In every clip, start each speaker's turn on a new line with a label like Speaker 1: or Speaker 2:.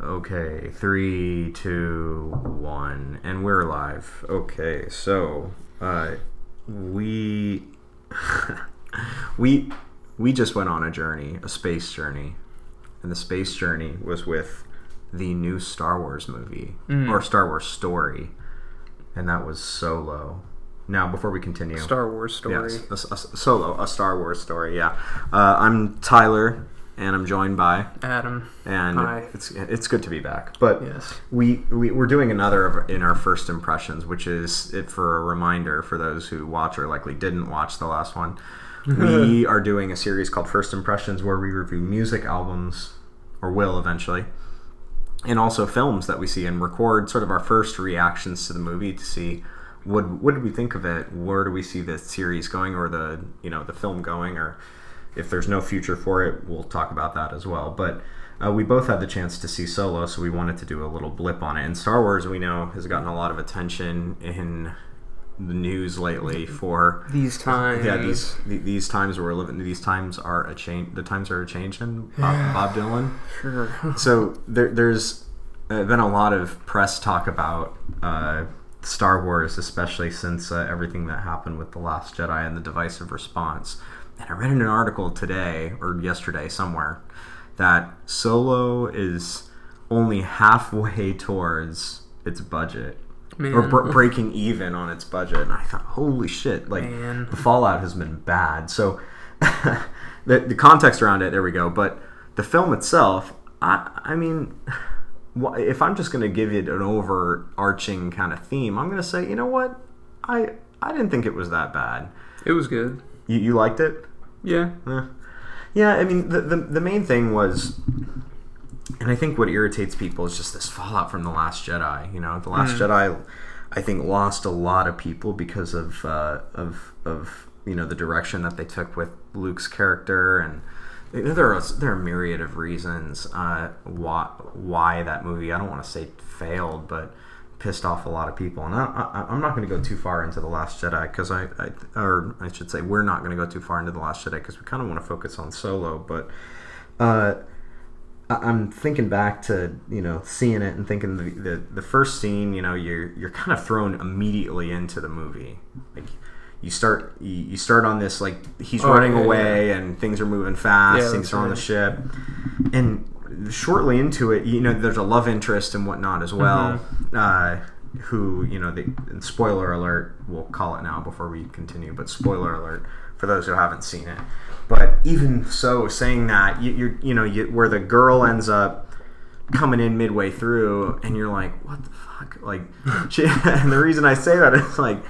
Speaker 1: Okay, 3, 2, 1, and we're live. Okay, so we we just went on a journey, a space journey, and the space journey was with the new Star Wars movie or Star Wars story, and that was Solo. Now, before we continue,
Speaker 2: Star Wars story.
Speaker 1: Yes, a Star Wars story. Yeah, I'm Tyler. And I'm joined by
Speaker 2: Adam.
Speaker 1: And
Speaker 2: hi.
Speaker 1: It's good to be back. But
Speaker 2: yes,
Speaker 1: we're doing another in our first impressions, which is it for a reminder for those who watch or likely didn't watch the last one. We are doing a series called First Impressions where we review music albums, or will eventually, and also films that we see and record sort of our first reactions to the movie to see what did we think of it, where do we see the series going or the film going, or if there's no future for it, we'll talk about that as well. But we both had the chance to see Solo, so we wanted to do a little blip on it. And Star Wars, we know, has gotten a lot of attention in the news lately for
Speaker 2: these times.
Speaker 1: Yeah, these times we're living. These times are a change. The times are a changing. Bob Dylan.
Speaker 2: Sure.
Speaker 1: So there's been a lot of press talk about Star Wars, especially since everything that happened with The Last Jedi and the divisive response. And I read in an article today, or yesterday somewhere, that Solo is only halfway towar's its budget.
Speaker 2: Man.
Speaker 1: Or breaking even on its budget. And I thought, holy shit, like, the fallout has been bad. So, the context around it, there we go. But the film itself, I mean, if I'm just going to give it an overarching kind of theme, I'm going to say, you know what? I didn't think it was that bad.
Speaker 2: It was good.
Speaker 1: You liked it?
Speaker 2: Yeah.
Speaker 1: Yeah, I mean, the main thing was, and I think what irritates people is just this fallout from The Last Jedi. You know, The Last Jedi, I think, lost a lot of people because of the direction that they took with Luke's character, and there are a myriad of reasons why that movie, I don't want to say failed, but pissed off a lot of people. And I'm not going to go too far into The Last Jedi because or I should say we're not going to go too far into The Last Jedi because we kind of want to focus on Solo. But I'm thinking back to seeing it and thinking the first scene, you're kind of thrown immediately into the movie. Like you start on this, like, he's running away and things are moving fast, things are on the ship, and shortly into it, there's a love interest and whatnot as well, who, and spoiler alert, we'll call it now before we continue, but spoiler alert for those who haven't seen it. But even so, saying that, where the girl ends up coming in midway through, and you're like, what the fuck? Like, and the reason I say that is, like,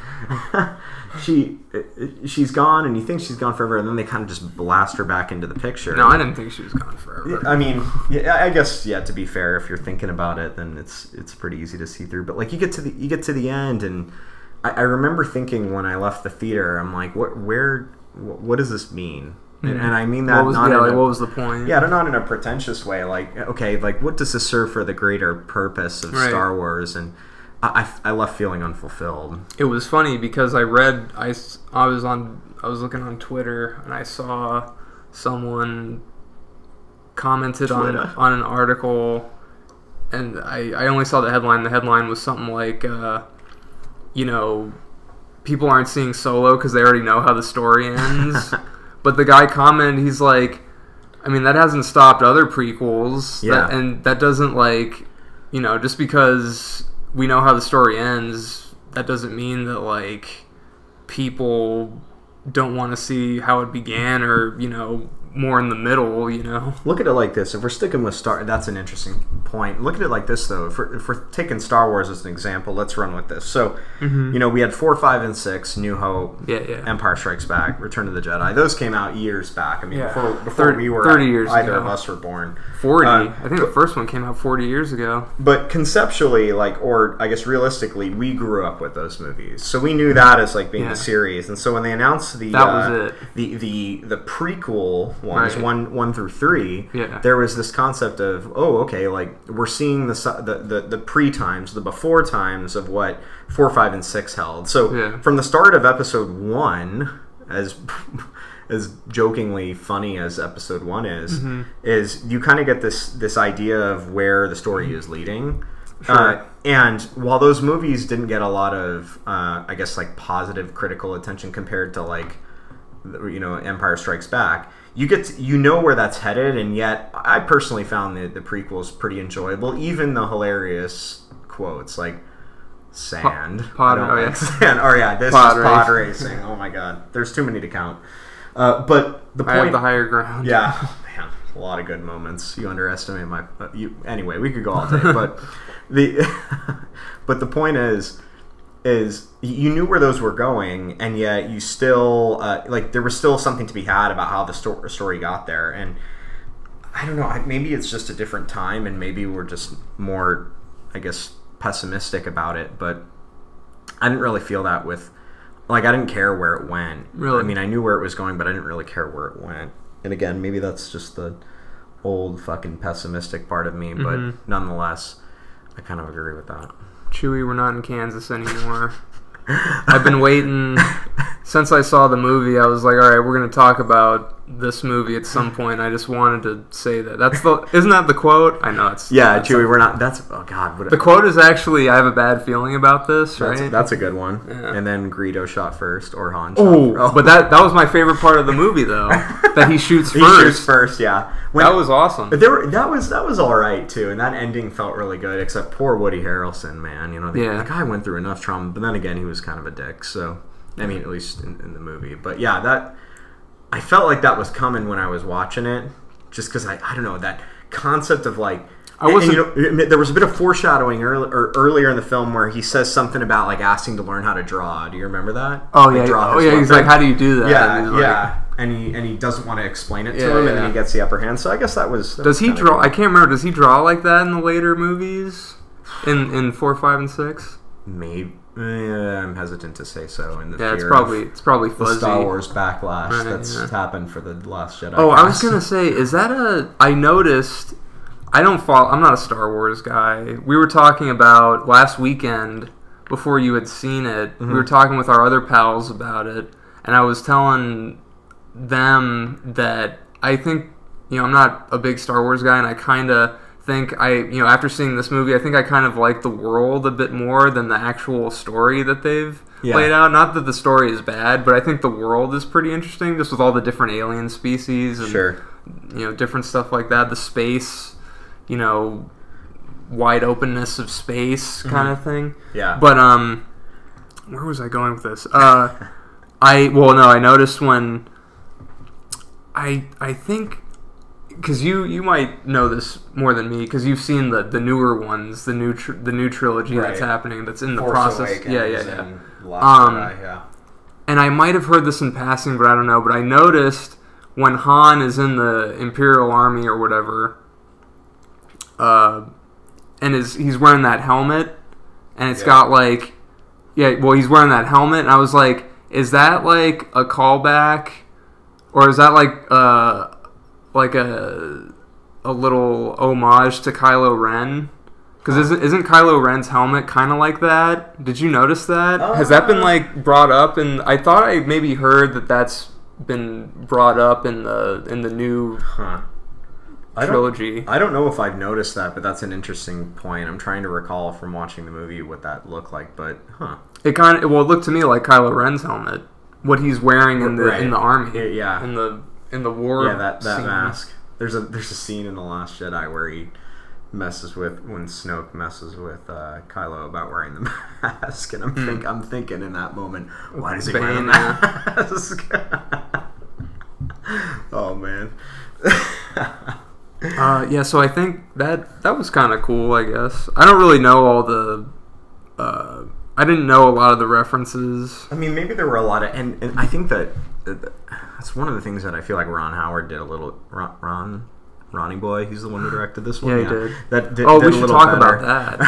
Speaker 1: she's gone, and you think she's gone forever, and then they kind of just blast her back into the picture.
Speaker 2: No, I didn't think she was gone forever.
Speaker 1: I mean, I guess, to be fair, if you're thinking about it, then it's pretty easy to see through. But, like, you get to the end, and I remember thinking when I left the theater, I'm like, what does this mean? And I mean that
Speaker 2: what was the point?
Speaker 1: Yeah, not in a pretentious way. Like, okay, like, what does this serve for the greater purpose of Star Wars? And I left feeling unfulfilled.
Speaker 2: It was funny because I was looking on Twitter and I saw someone commented on an article, and I only saw the headline. The headline was something like, people aren't seeing Solo because they already know how the story ends. But the guy commented, he's like, I mean, that hasn't stopped other prequels.
Speaker 1: Yeah.
Speaker 2: And that doesn't, like, just because we know how the story ends, that doesn't mean that, like, people don't want to see how it began or, more in the middle,
Speaker 1: Look at it like this. If we're sticking with that's an interesting point. Look at it like this, though. If we're taking Star Wars as an example, let's run with this. So, we had 4, 5, and 6, New Hope, Empire Strikes Back, Return of the Jedi. Those came out years back. I mean, before we were
Speaker 2: 30 years
Speaker 1: either
Speaker 2: ago.
Speaker 1: of us were born.
Speaker 2: 40. I think the first one came out 40 years ago.
Speaker 1: But conceptually, or I guess realistically, we grew up with those movies, so we knew that as, like, being the series. And so when they announced the prequel ones, 1 through 3, there was this concept of, like, we're seeing the pre-times, the before times of what 4, 5, and 6 held. So from the start of episode 1, as jokingly funny as episode 1 is you kind of get this idea of where the story is leading.
Speaker 2: Sure.
Speaker 1: And while those movies didn't get a lot of, I guess, like positive critical attention compared to like, Empire Strikes Back, you know where that's headed, and yet I personally found the prequels pretty enjoyable, even the hilarious quotes like sand. Sand. Oh yeah, this
Speaker 2: pod
Speaker 1: is pod racing. Oh my god, there's too many to count. But the point,
Speaker 2: I have the higher ground.
Speaker 1: Yeah, man, a lot of good moments. You underestimate my. Anyway, we could go all day, but but the point is you knew where those were going, and yet you still there was still something to be had about how the story got there. And I don't know, maybe it's just a different time, and maybe we're just more, I guess, pessimistic about it. But I didn't really feel that with, like, I didn't care where it went.
Speaker 2: Really?
Speaker 1: I mean, I knew where it was going, but I didn't really care where it went. And again, maybe that's just the old fucking pessimistic part of me, but nonetheless, I kind of agree with that.
Speaker 2: Chewie, we're not in Kansas anymore. I've been waiting since I saw the movie. I was like, all right, we're going to talk about this movie at some point. I just wanted to say that. Isn't that the quote? I know it's.
Speaker 1: Yeah, Chewie, we're not. That's, oh god.
Speaker 2: The quote is actually, I have a bad feeling about this, right?
Speaker 1: That's a good one. Yeah. And then Greedo shot first, or Han shot
Speaker 2: first. But that was my favorite part of the movie, though. That he shoots first.
Speaker 1: He shoots first, yeah.
Speaker 2: That was awesome.
Speaker 1: That was all right too, and that ending felt really good. Except poor Woody Harrelson, man. The guy went through enough trauma, but then again, he was kind of a dick. So, I mean, at least in the movie. But yeah, that I felt like that was coming when I was watching it, just because I don't know, that concept of like. There was a bit of foreshadowing earlier in the film where he says something about like asking to learn how to draw. Do you remember that?
Speaker 2: Oh yeah, He's like, "How do you do that?"
Speaker 1: Yeah, and he doesn't want to explain it to him, and then he gets the upper hand. So I guess that was.
Speaker 2: Does he draw? Cool. I can't remember. Does he draw like that in the later movies? In 4, 5, and 6?
Speaker 1: Maybe. I'm hesitant to say so. In the
Speaker 2: it's probably fuzzy.
Speaker 1: The Star Wars backlash that's happened for the Last Jedi.
Speaker 2: Oh, I was gonna say, is that I noticed. I'm not a Star Wars guy. We were talking about last weekend before you had seen it. Mm-hmm. We were talking with our other pals about it, and I was telling them that I think, I'm not a big Star Wars guy, and I kind of think after seeing this movie, I think I kind of like the world a bit more than the actual story that they've played out. Not that the story is bad, but I think the world is pretty interesting, just with all the different alien species and different stuff like that. The space. Wide openness of space kind of thing.
Speaker 1: Yeah.
Speaker 2: But where was I going with this? I noticed when I think, because you might know this more than me, because you've seen the newer ones, the new trilogy that's happening, that's in the
Speaker 1: Force
Speaker 2: process.
Speaker 1: Awakens
Speaker 2: Yeah.
Speaker 1: Last Jedi, yeah.
Speaker 2: And I might have heard this in passing, but I don't know. But I noticed when Han is in the Imperial Army or whatever. And he's wearing that helmet, and it's got like, he's wearing that helmet, and I was like, is that like a callback, or is that like a little homage to Kylo Ren? Because isn't Kylo Ren's helmet kind of like that? Did you notice that? Has that been like brought up? And I thought I maybe heard that's been brought up in the new. Trilogy.
Speaker 1: I don't know if I've noticed that, but that's an interesting point. I'm trying to recall from watching the movie what that looked like, but
Speaker 2: it looked to me like Kylo Ren's helmet, what he's wearing in the army, in the war.
Speaker 1: Yeah, that mask. There's a scene in The Last Jedi where he when Snoke messes with Kylo about wearing the mask, and I'm thinking in that moment, why does he wear the mask? Oh man.
Speaker 2: So I think that was kind of cool, I guess. I don't really know all the... I didn't know a lot of the references.
Speaker 1: I mean, maybe there were a lot of... And I think that's one of the things that I feel like Ron Howard did a little... Ronnie Boy, he's the one who directed this one.
Speaker 2: Yeah, he did.
Speaker 1: We
Speaker 2: should talk about that.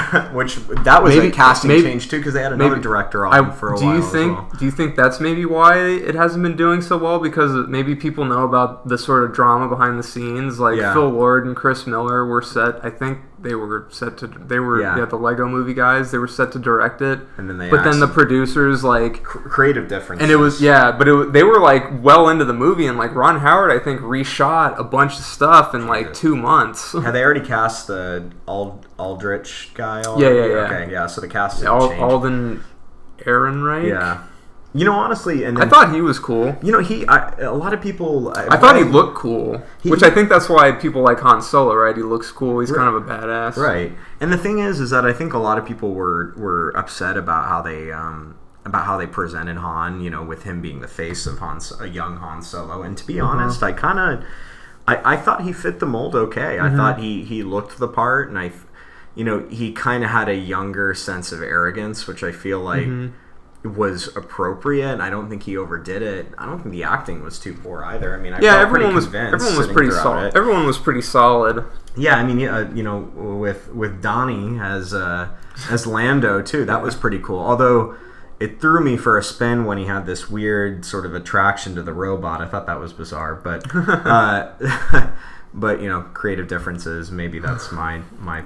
Speaker 1: That was a casting change too, because they had another director on for a while.
Speaker 2: Do you think that's maybe why it hasn't been doing so well? Because maybe people know about the sort of drama behind the scenes, like Phil Lord and Chris Miller were set. I think they were set to
Speaker 1: Yeah.
Speaker 2: the Lego Movie guys. They were set to direct it,
Speaker 1: And then
Speaker 2: but then the producers like.
Speaker 1: creative differences.
Speaker 2: And it was they were like well into the movie, and like Ron Howard I think reshot a bunch of stuff in like 2 months.
Speaker 1: Had they already cast the Aldrich guy?
Speaker 2: Yeah.
Speaker 1: Okay, yeah. So the cast didn't change.
Speaker 2: Alden Ehrenreich.
Speaker 1: Yeah. You know, honestly, and
Speaker 2: I
Speaker 1: then,
Speaker 2: thought he was cool.
Speaker 1: you know, a lot of people.
Speaker 2: I thought he looked cool, which I think that's why people like Han Solo, right? He looks cool. He's kind of a badass,
Speaker 1: right? And the thing is that I think a lot of people were upset about how they presented Han. You know, with him being the face of a young Han Solo. And to be honest, I thought he fit the mold okay. I thought he looked the part, and he kind of had a younger sense of arrogance, which I feel like. Was appropriate. I don't think he overdid it. I don't think the acting was too poor either. I mean,
Speaker 2: everyone was pretty solid. Everyone was pretty solid.
Speaker 1: Yeah, I mean, you know, with Donnie as Lando too, that was pretty cool. Although it threw me for a spin when he had this weird sort of attraction to the robot. I thought that was bizarre, but but you know, creative differences. Maybe that's my.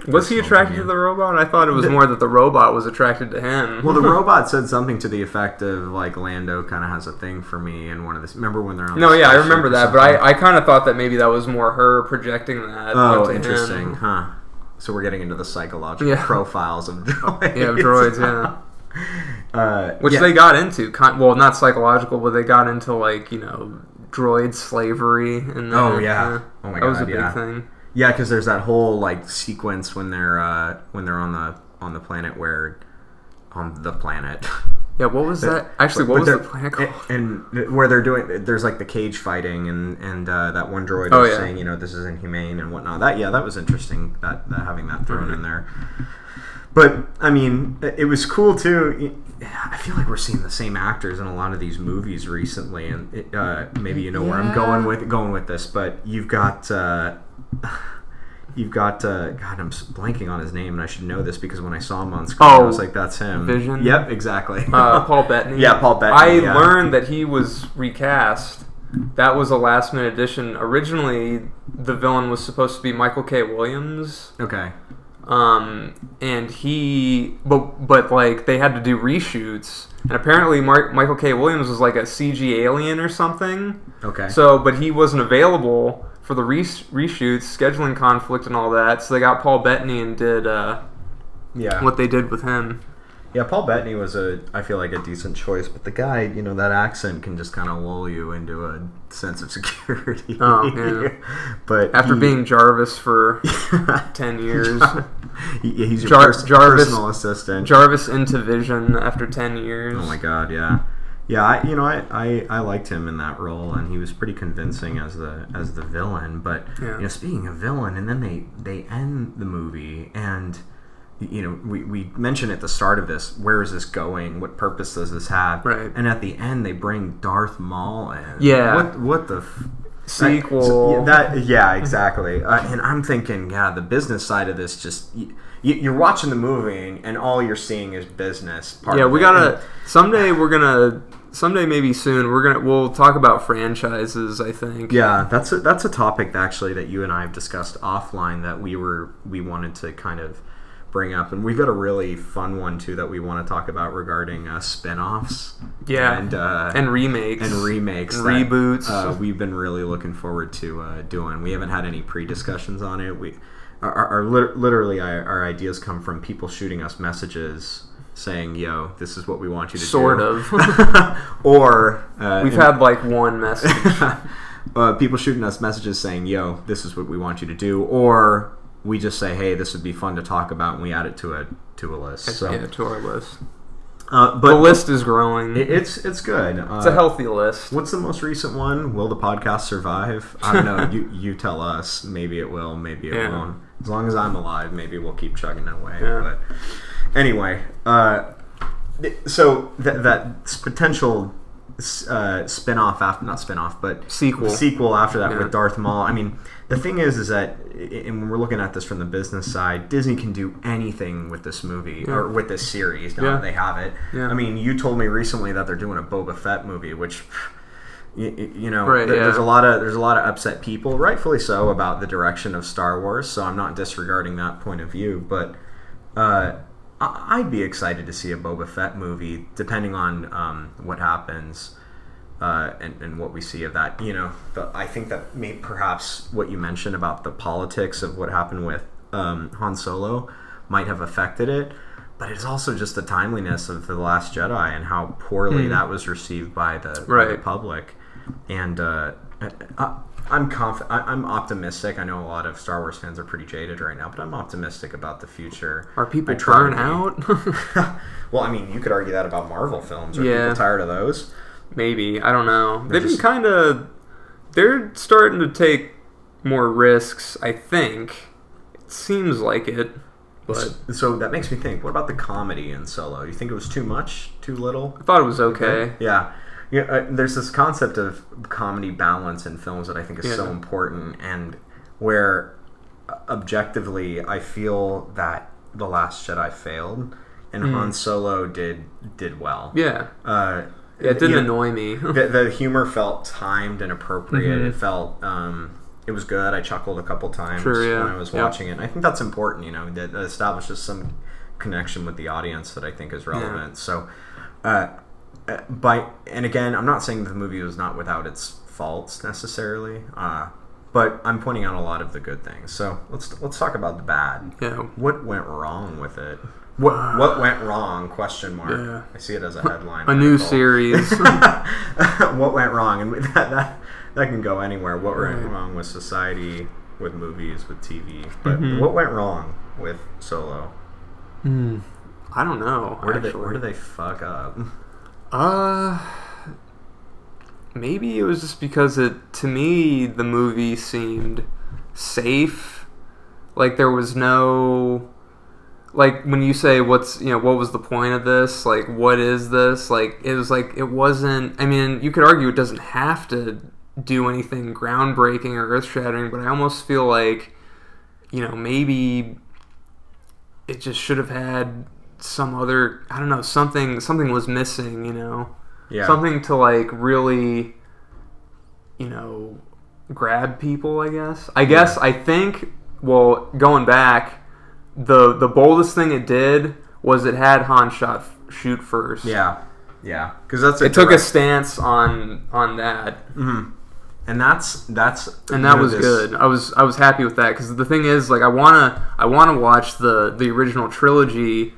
Speaker 2: Was he attracted to the robot? I thought it was more that the robot was attracted to him.
Speaker 1: Well, the robot said something to the effect of like Lando kind of has a thing for me, and one of this. Remember when they're on?
Speaker 2: No, yeah, I remember that, but I kind of thought that maybe that was more her projecting that.
Speaker 1: Oh, interesting, huh? So we're getting into the psychological profiles of droids.
Speaker 2: Yeah, of droids, which they got into. Well, not psychological, but they got into like droid slavery. And
Speaker 1: oh yeah, oh my god,
Speaker 2: that was a big thing.
Speaker 1: Yeah, because there's that whole like sequence when they're on the planet
Speaker 2: Yeah, what was that? Actually, what was the planet called?
Speaker 1: And where there's like the cage fighting, and that one droid is saying, this is inhumane and whatnot. That was interesting. That having that thrown in there. But I mean, it was cool too. I feel like we're seeing the same actors in a lot of these movies recently, and maybe you know where I'm going with this. But you've got God, I'm blanking on his name, and I should know this because when I saw him on screen, I was like, "That's him."
Speaker 2: Vision.
Speaker 1: Yep, exactly.
Speaker 2: Paul Bettany.
Speaker 1: Yeah, Paul Bettany.
Speaker 2: I learned that he was recast. That was a last-minute addition. Originally, the villain was supposed to be Michael K. Williams.
Speaker 1: Okay.
Speaker 2: And but like they had to do reshoots, and apparently Michael K. Williams was like a CG alien or something.
Speaker 1: Okay.
Speaker 2: So, but he wasn't available for the reshoots, scheduling conflict and all that. So they got Paul Bettany and did what they did with him.
Speaker 1: Yeah, Paul Bettany was I feel like a decent choice, but the guy, that accent can just kind of lull you into a sense of security.
Speaker 2: Oh, yeah.
Speaker 1: But
Speaker 2: after being Jarvis for 10 years.
Speaker 1: He's your personal assistant.
Speaker 2: Jarvis into Vision after 10 years.
Speaker 1: Oh my god, yeah. Yeah, I liked him in that role, and he was pretty convincing as the villain. But speaking of villain, and then they end the movie, and we mentioned at the start of this, where is this going? What purpose does this have?
Speaker 2: Right.
Speaker 1: And at the end, they bring Darth Maul in.
Speaker 2: Yeah.
Speaker 1: What the
Speaker 2: sequel?
Speaker 1: Exactly. And I'm thinking, the business side of this just. You're watching the movie and all you're seeing is business.
Speaker 2: We gotta someday maybe soon we'll talk about franchises. I think.
Speaker 1: Yeah, that's a topic that you and I have discussed offline that we wanted to kind of bring up, and we've got a really fun one too that we want to talk about regarding spin-offs.
Speaker 2: Yeah, and remakes
Speaker 1: and
Speaker 2: reboots.
Speaker 1: We've been really looking forward to doing. We haven't had any pre-discussions on it. Literally our ideas come from people shooting us messages saying, "Yo, this is what we want you to do."
Speaker 2: Sort of.
Speaker 1: Or
Speaker 2: we've had like one message.
Speaker 1: People shooting us messages saying, "Yo, this is what we want you to do," or we just say, "Hey, this would be fun to talk about," and we add it to a list. So,
Speaker 2: to our list.
Speaker 1: But
Speaker 2: the list is growing.
Speaker 1: It's good.
Speaker 2: It's a healthy list.
Speaker 1: What's the most recent one? Will the podcast survive? I don't know. You tell us. Maybe it will. Maybe it won't. As long as I'm alive, maybe we'll keep chugging away.
Speaker 2: Yeah.
Speaker 1: But anyway, so that potential spin-off but sequel after that with Darth Maul. I mean, the thing is that, and when we're looking at this from the business side, Disney can do anything with this movie or with this series. Now that they have it. Yeah. I mean, you told me recently that they're doing a Boba Fett movie, which you know,
Speaker 2: Right,
Speaker 1: there's a lot of upset people, rightfully so, about the direction of Star Wars. So I'm not disregarding that point of view, but I'd be excited to see a Boba Fett movie, depending on what happens and what we see of that. You know, I think that perhaps what you mentioned about the politics of what happened with Han Solo might have affected it. But it's also just the timeliness of The Last Jedi and how poorly that was received by the public. And I'm optimistic. I know a lot of Star Wars fans are pretty jaded right now, but I'm optimistic about the future.
Speaker 2: Are people burnt out?
Speaker 1: Well, I mean, you could argue that about Marvel films. Are people tired of those?
Speaker 2: Maybe. I don't know. They've been kind of... They're starting to take more risks, I think. It seems like it. But
Speaker 1: so that makes me think, what about the comedy in Solo? You think it was too much? Too little?
Speaker 2: I thought it was okay.
Speaker 1: Yeah. There's this concept of comedy balance in films that I think is so important, and where objectively I feel that The Last Jedi failed and Han Solo did well.
Speaker 2: Yeah. It didn't annoy me.
Speaker 1: The humor felt timed and appropriate. It felt... it was good. I chuckled a couple times when I was watching it. And I think that's important, you know, that establishes some connection with the audience that I think is relevant. Yeah. So, and again, I'm not saying the movie was not without its faults necessarily, but I'm pointing out a lot of the good things. So let's talk about the bad.
Speaker 2: Yeah.
Speaker 1: What went wrong with it? What went wrong? Question mark. Yeah. I see it as a headline.
Speaker 2: A new series.
Speaker 1: What went wrong? And that can go anywhere. What went wrong with society, with movies, with TV? But what went wrong with Solo?
Speaker 2: I don't know.
Speaker 1: Where did they fuck up?
Speaker 2: Maybe it was just because to me the movie seemed safe. Like there was no, like when you say what was the point of this? Like what is this? Like it was like it wasn't. I mean, you could argue it doesn't have to do anything groundbreaking or earth-shattering, but I almost feel like, you know, maybe it just should have had some other, I don't know, something was missing, you know? Yeah. Something to, like, really, you know, grab people, I guess. I think, well, going back, the boldest thing it did was it had Han shoot first.
Speaker 1: Yeah. Yeah.
Speaker 2: Because it took a stance on that.
Speaker 1: Mm-hmm. And that
Speaker 2: was good. I was happy with that, because the thing is, like, I wanna watch the original trilogy.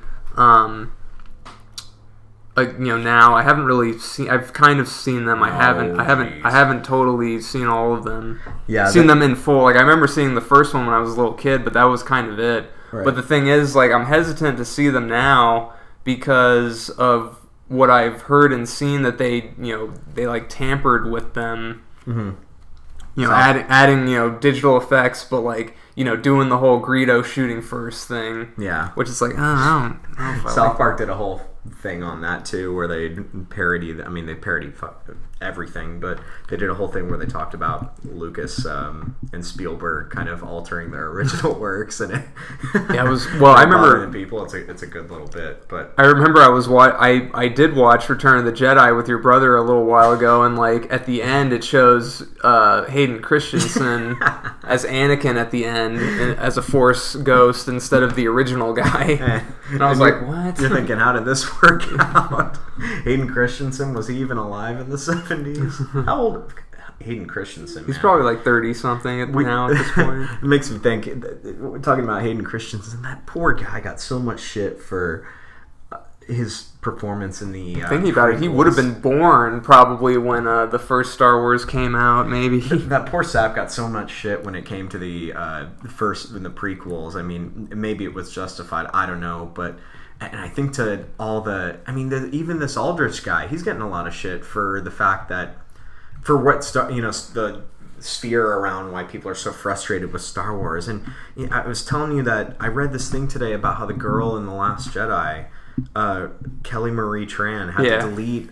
Speaker 2: Like, you know, now I haven't really seen. I've kind of seen them. I haven't totally seen all of them. Yeah, seen them in full. Like I remember seeing the first one when I was a little kid, but that was kind of it. Right. But the thing is, like, I'm hesitant to see them now because of what I've heard and seen that they like tampered with them. Mm-hmm. You know, adding digital effects, but like doing the whole Greedo shooting first thing. Yeah, which is like I don't know.
Speaker 1: South Park did a whole thing on that too, where they parodied. I mean, they parodied everything, but they did a whole thing where they talked about Lucas and Spielberg kind of altering their original works, and
Speaker 2: I remember
Speaker 1: people. It's a good little bit, but
Speaker 2: I remember I did watch Return of the Jedi with your brother a little while ago, and like at the end it shows Hayden Christensen as Anakin at the end as a Force ghost instead of the original guy, and I was like, what?
Speaker 1: You're thinking, how did this work out? Hayden Christensen, was he even alive in the 70s? How old? Hayden Christensen,
Speaker 2: He's probably like 30-something now at this point.
Speaker 1: It makes me think, we're talking about Hayden Christensen, that poor guy got so much shit for his performance in the
Speaker 2: thinking about it, he would have been born probably when the first Star Wars came out, maybe.
Speaker 1: That poor sap got so much shit when it came to the first, in the prequels. I mean, maybe it was justified, I don't know, but and I think to all the, I mean, even this Aldrich guy, he's getting a lot of shit for the fact that, for what the sphere around why people are so frustrated with Star Wars. And I was telling you that I read this thing today about how the girl in The Last Jedi, Kelly Marie Tran, had to delete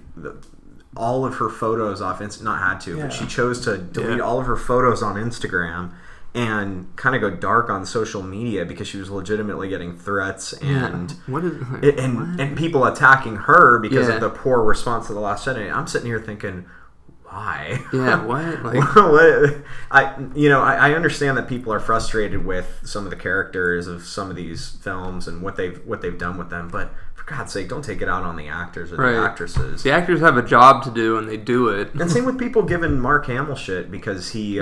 Speaker 1: all of her photos off. Not had to, but she chose to delete all of her photos on Instagram and kind of go dark on social media because she was legitimately getting threats and and people attacking her because of the poor response to The Last Jedi. I'm sitting here thinking, why?
Speaker 2: Yeah, what? Like,
Speaker 1: what? I understand that people are frustrated with some of the characters of some of these films and what they've done with them, but for God's sake, don't take it out on the actors or the actresses.
Speaker 2: The actors have a job to do, and they do it.
Speaker 1: And same with people giving Mark Hamill shit because he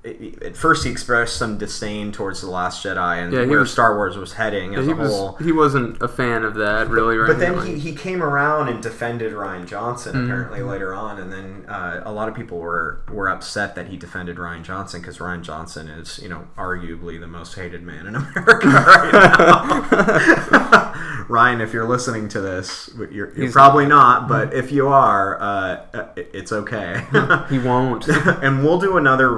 Speaker 1: at first he expressed some disdain towards The Last Jedi and where Star Wars was heading as a whole.
Speaker 2: He wasn't a fan of that, really.
Speaker 1: But then he came around and defended Rian Johnson apparently later on, and then a lot of people were upset that he defended Rian Johnson because Rian Johnson is arguably the most hated man in America right now. Ryan, if you're listening to this, you're probably not, but if you are, it's okay.
Speaker 2: He won't.
Speaker 1: And we'll do another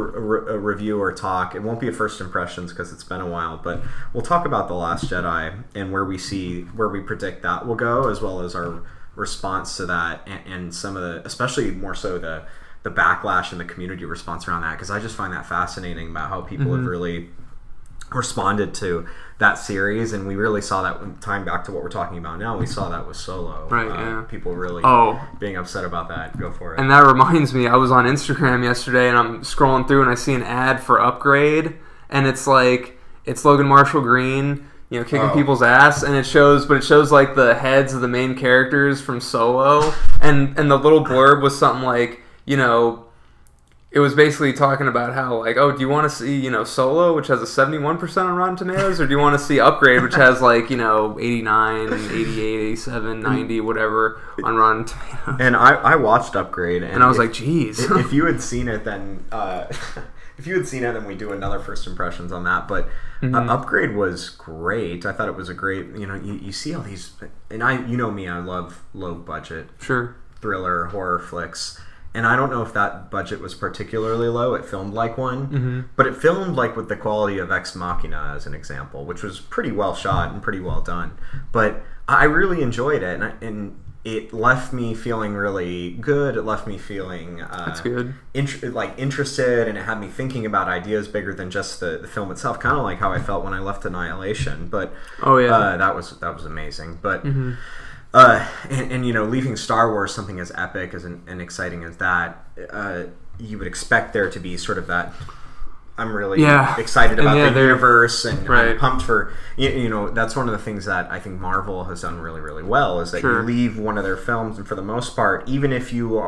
Speaker 1: review or talk. It won't be a first impressions because it's been a while, but we'll talk about The Last Jedi and where we predict that will go, as well as our response to that and some of the, especially more so the backlash and the community response around that, because I just find that fascinating about how people have really responded to that series, and we really saw that time back to what we're talking about now. We saw that with Solo.
Speaker 2: Right,
Speaker 1: people really being upset about that. Go for it.
Speaker 2: And that reminds me, I was on Instagram yesterday, and I'm scrolling through, and I see an ad for Upgrade, and it's like, it's Logan Marshall Green, kicking people's ass, and it shows like the heads of the main characters from Solo, and the little blurb was something like, it was basically talking about how, like, do you want to see, Solo, which has a 71% on Rotten Tomatoes, or do you want to see Upgrade, which has, like, 89, 88, 87, 90, whatever, on Rotten Tomatoes?
Speaker 1: And I watched Upgrade, and
Speaker 2: I was like, geez.
Speaker 1: If you had seen it, then... then we do another first impressions on that. But Upgrade was great. I thought it was a great... You see all these... And me, I love low-budget thriller, horror flicks. And I don't know if that budget was particularly low. It filmed like one. But it filmed like with the quality of Ex Machina, as an example, which was pretty well shot and pretty well done. But I really enjoyed it. And it left me feeling really good. It left me feeling
Speaker 2: that's good.
Speaker 1: Interested, and it had me thinking about ideas bigger than just the film itself. Kind of like how I felt when I left Annihilation. But that was amazing. But leaving Star Wars, something as epic as and exciting as that, you would expect there to be sort of that. I'm really excited about the universe, and I'm pumped for that's one of the things that I think Marvel has done really, really well, is that you leave one of their films, and for the most part, even if you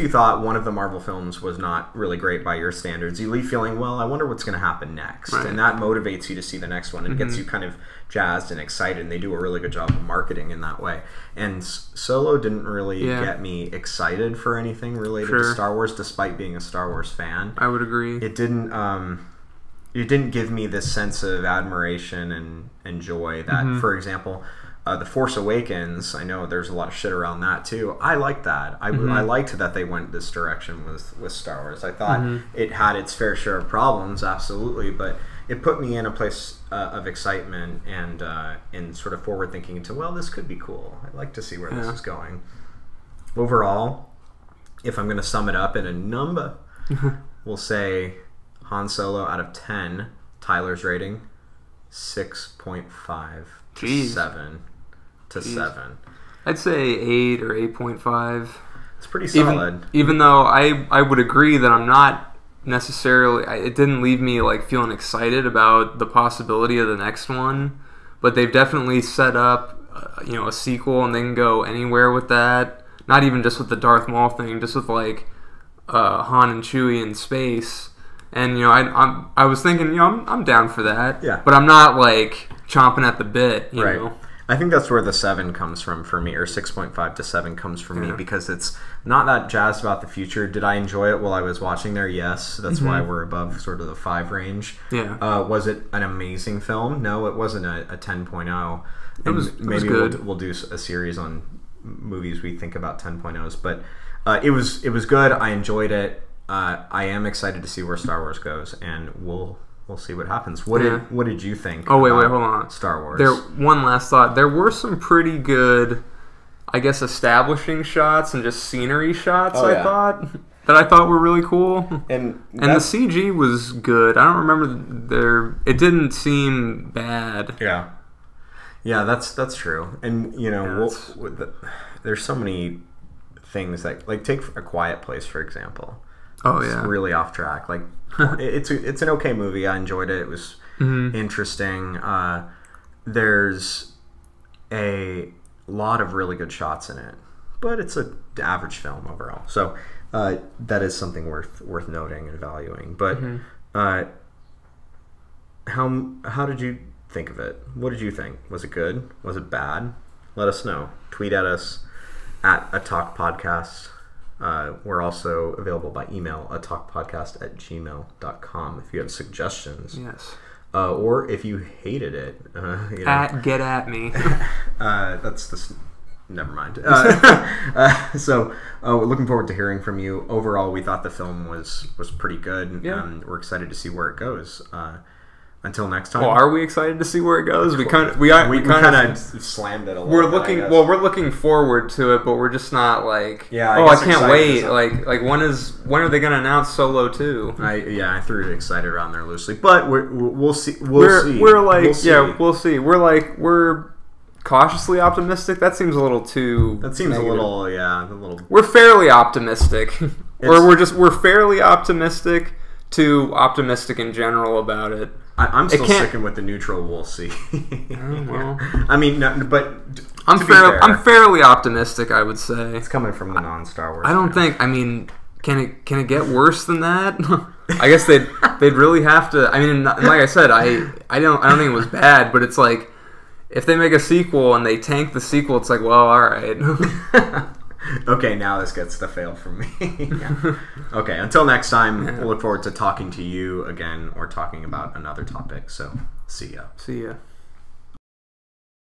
Speaker 1: thought one of the Marvel films was not really great by your standards, you leave feeling, well, I wonder what's going to happen next, and that motivates you to see the next one and gets you kind of jazzed and excited, and they do a really good job of marketing in that way. And Solo didn't really get me excited for anything related to Star Wars, despite being a Star Wars fan.
Speaker 2: I would agree.
Speaker 1: It didn't give me this sense of admiration and joy that, for example, The Force Awakens, I know there's a lot of shit around that too. I liked that. I liked that they went this direction with Star Wars. I thought it had its fair share of problems, absolutely, but it put me in a place of excitement and sort of forward thinking into, well, this could be cool. I'd like to see where this is going. Overall, if I'm going to sum it up in a number, we'll say Han Solo out of 10, Tyler's rating, 6.5 to 7 to 7.
Speaker 2: I'd say 8 or 8.5.
Speaker 1: It's pretty solid.
Speaker 2: Even though I would agree that I'm not necessarily, it didn't leave me like feeling excited about the possibility of the next one, but they've definitely set up a sequel, and they can go anywhere with that. Not even just with the Darth Maul thing, just with like Han and Chewie in space. And I was thinking, I'm down for that.
Speaker 1: Yeah.
Speaker 2: But I'm not like chomping at the bit. You know?
Speaker 1: I think that's where the 7 comes from for me, or 6.5 to 7 comes from me, because it's not that jazzed about the future. Did I enjoy it while I was watching there? Yes. That's why we're above sort of the 5 range.
Speaker 2: Yeah.
Speaker 1: Was it an amazing film? No, it wasn't a 10.0.
Speaker 2: Maybe
Speaker 1: we'll do a series on movies we think about 10.0s, but it was good. I enjoyed it. I am excited to see where Star Wars goes, and we'll see what happens. What did you think?
Speaker 2: Oh wait, hold on.
Speaker 1: Star Wars.
Speaker 2: One last thought. There were some pretty good, I guess, establishing shots and just scenery shots. I thought were really cool. And the CG was good. I don't remember it didn't seem bad.
Speaker 1: Yeah. Yeah, that's true. And there's so many things that, like, take A Quiet Place for example.
Speaker 2: Oh
Speaker 1: It's
Speaker 2: yeah.
Speaker 1: really off track. Like, it's an okay movie. I enjoyed it. It was interesting. There's a lot of really good shots in it, but it's an average film overall. So that is something worth noting and valuing. But how did you think of it? What did you think? Was it good? Was it bad? Let us know. Tweet at us at A Talk Podcast. We're also available by email, atalkpodcast@gmail.com, if you have suggestions.
Speaker 2: Yes.
Speaker 1: Or if you hated it.
Speaker 2: Get at me.
Speaker 1: That's the... Never mind. So we're looking forward to hearing from you. Overall, we thought the film was pretty good.
Speaker 2: Yeah.
Speaker 1: We're excited to see where it goes. Until next time.
Speaker 2: Well, are we excited to see where it goes? We kind of
Speaker 1: slammed it a little.
Speaker 2: We're
Speaker 1: bit,
Speaker 2: looking. Well, we're looking forward to it, but we're just not like.
Speaker 1: Yeah.
Speaker 2: I can't wait. Like when are they going to announce Solo 2?
Speaker 1: I threw excited around there loosely, but we'll see.
Speaker 2: We're see. We're cautiously optimistic. That seems a little too.
Speaker 1: That seems
Speaker 2: negative.
Speaker 1: a little.
Speaker 2: We're fairly optimistic, or we're fairly optimistic to optimistic in general about it.
Speaker 1: I'm still sticking with the neutral. We'll see.
Speaker 2: Well.
Speaker 1: I mean, but
Speaker 2: I'm fairly optimistic. I would say
Speaker 1: it's coming from the non-Star Wars.
Speaker 2: I don't think. I mean, can it get worse than that? I guess they'd really have to. I mean, like I said, I don't think it was bad, but it's like if they make a sequel and they tank the sequel, it's like, well, all right.
Speaker 1: Okay, now this gets the fail from me. Yeah. Okay, until next time, we'll look forward to talking to you again or talking about another topic. So, see ya.
Speaker 2: See ya.